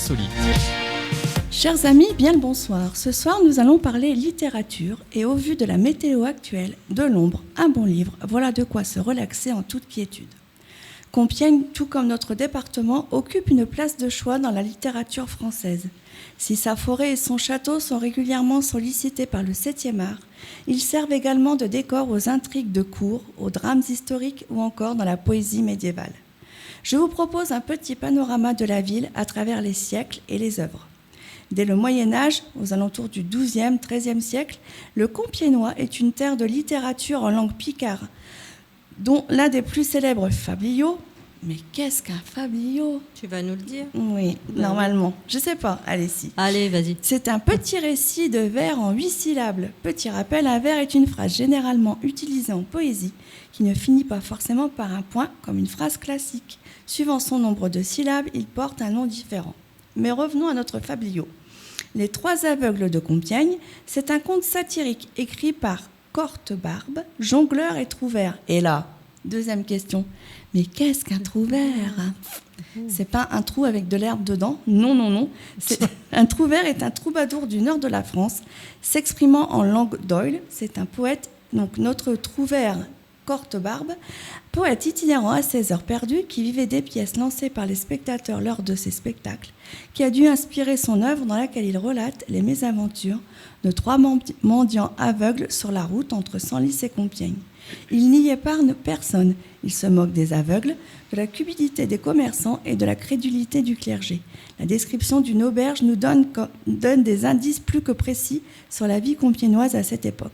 insolite. Chers amis, bien le bonsoir. Ce soir, nous allons parler littérature et au vu de la météo actuelle, de l'ombre, un bon livre, voilà de quoi se relaxer en toute quiétude. Compiègne, tout comme notre département, occupe une place de choix dans la littérature française. Si sa forêt et son château sont régulièrement sollicités par le 7e art, ils servent également de décor aux intrigues de cour, aux drames historiques ou encore dans la poésie médiévale. Je vous propose un petit panorama de la ville à travers les siècles et les œuvres. Dès le Moyen-Âge, aux alentours du XIIe, XIIIe siècle, le Compiègnois est une terre de littérature en langue picard, dont l'un des plus célèbres fabliaux. Mais qu'est-ce qu'un fabliau ? Tu vas nous le dire ? Oui, normalement. Je sais pas, allez si. Allez, vas-y. C'est un petit récit de vers en 8 syllabes. Petit rappel, un vers est une phrase généralement utilisée en poésie qui ne finit pas forcément par un point comme une phrase classique. Suivant son nombre de syllabes, il porte un nom différent. Mais revenons à notre fabliau. Les 3 aveugles de Compiègne, c'est un conte satirique écrit par Cortebarbe, jongleur et trouvère. Et là, deuxième question, mais qu'est-ce qu'un trouvère ? C'est pas un trou avec de l'herbe dedans, non. Un trouvère est un troubadour du nord de la France, s'exprimant en langue d'oïl. C'est un poète, donc notre trouvère Cortebarbe, poète itinérant à 16 heures perdues, qui vivait des pièces lancées par les spectateurs lors de ses spectacles, qui a dû inspirer son œuvre dans laquelle il relate les mésaventures de 3 mendiants aveugles sur la route entre Senlis et Compiègne. Il n'y épargne personne. Il se moque des aveugles, de la cupidité des commerçants et de la crédulité du clergé. La description d'une auberge nous donne des indices plus que précis sur la vie compiègnoise à cette époque.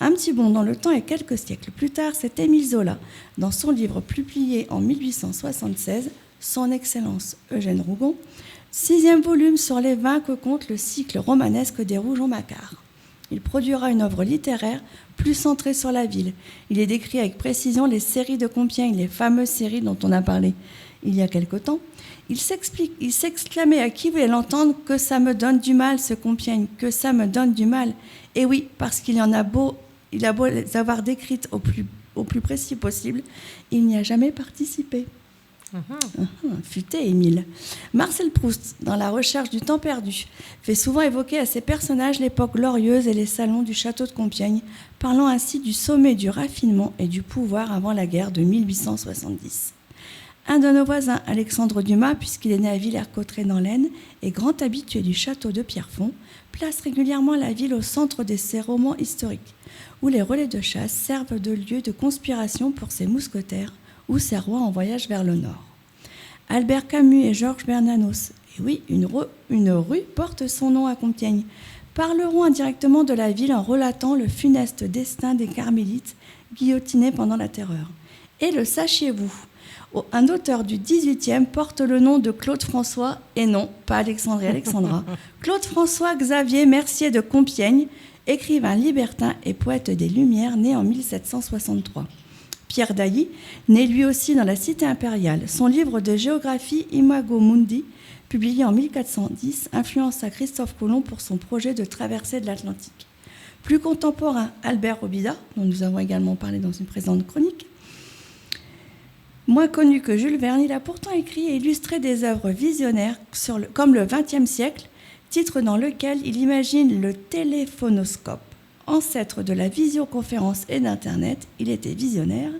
Un petit bond dans le temps et quelques siècles plus tard, c'est Émile Zola, dans son livre publié en 1876, Son Excellence Eugène Rougon, 6e volume sur les vins que compte le cycle romanesque des Rougon-Macquart. Il produira une œuvre littéraire plus centrée sur la ville. Il est décrit avec précision les séries de Compiègne, les fameuses séries dont on a parlé il y a quelque temps. Il s'exclamait à qui voulait l'entendre que ça me donne du mal ce Compiègne, que ça me donne du mal. Et oui, parce qu'il a beau les avoir décrites au plus précis possible, il n'y a jamais participé. Futé, Émile. Marcel Proust, dans La recherche du temps perdu, fait souvent évoquer à ses personnages l'époque glorieuse et les salons du château de Compiègne, parlant ainsi du sommet du raffinement et du pouvoir avant la guerre de 1870. Un de nos voisins, Alexandre Dumas, puisqu'il est né à Villers-Cotterêts dans l'Aisne et grand habitué du château de Pierrefonds, place régulièrement la ville au centre de ses romans historiques, où les relais de chasse servent de lieu de conspiration pour ses mousquetaires ou ses rois en voyage vers le nord. Albert Camus et Georges Bernanos, et oui, une rue porte son nom à Compiègne, parleront indirectement de la ville en relatant le funeste destin des carmélites guillotinés pendant la Terreur. Et le sachiez-vous, un auteur du XVIIIe porte le nom de Claude François, et non, pas Alexandre et Alexandra, Claude François Xavier Mercier de Compiègne, écrivain libertin et poète des Lumières, né en 1763. Pierre Dailly, né lui aussi dans la cité impériale, son livre de géographie Imago Mundi, publié en 1410, influença Christophe Colomb pour son projet de traversée de l'Atlantique. Plus contemporain, Albert Robida, dont nous avons également parlé dans une précédente chronique. Moins connu que Jules Verne, il a pourtant écrit et illustré des œuvres visionnaires comme le XXe siècle, titre dans lequel il imagine le téléphonoscope. Ancêtre de la visioconférence et d'Internet, il était visionnaire.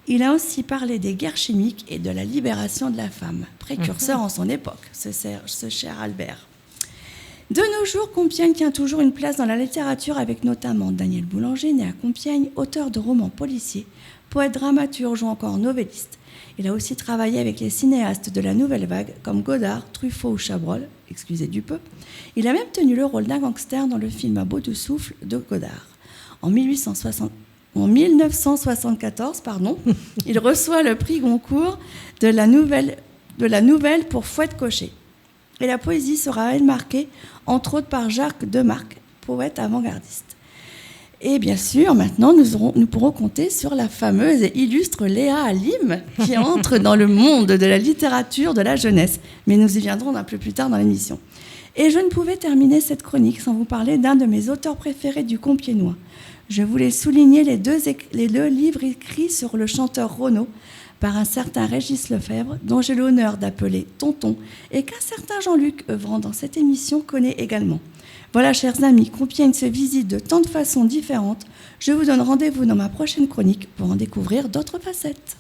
Il a aussi parlé des guerres chimiques et de la libération de la femme, précurseur en son époque, ce cher Albert. De nos jours, Compiègne tient toujours une place dans la littérature avec notamment Daniel Boulanger, né à Compiègne, auteur de romans policiers, poète dramaturge ou encore novelliste. Il a aussi travaillé avec les cinéastes de la Nouvelle Vague comme Godard, Truffaut ou Chabrol, excusez du peu. Il a même tenu le rôle d'un gangster dans le film À bout de souffle de Godard. En 1974, il reçoit le prix Goncourt de la nouvelle pour Fouette Cochet. Et la poésie sera elle marquée, entre autres par Jacques Demarque, poète avant-gardiste. Et bien sûr, maintenant, nous pourrons compter sur la fameuse et illustre Léa Halim, qui entre dans le monde de la littérature de la jeunesse. Mais nous y viendrons un peu plus tard dans l'émission. Et je ne pouvais terminer cette chronique sans vous parler d'un de mes auteurs préférés du Compiègnois. Je voulais souligner les deux livres écrits sur le chanteur Renaud par un certain Régis Lefebvre, dont j'ai l'honneur d'appeler Tonton, et qu'un certain Jean-Luc, œuvrant dans cette émission, connaît également. Voilà, chers amis, Compiègne se visite de tant de façons différentes. Je vous donne rendez-vous dans ma prochaine chronique pour en découvrir d'autres facettes.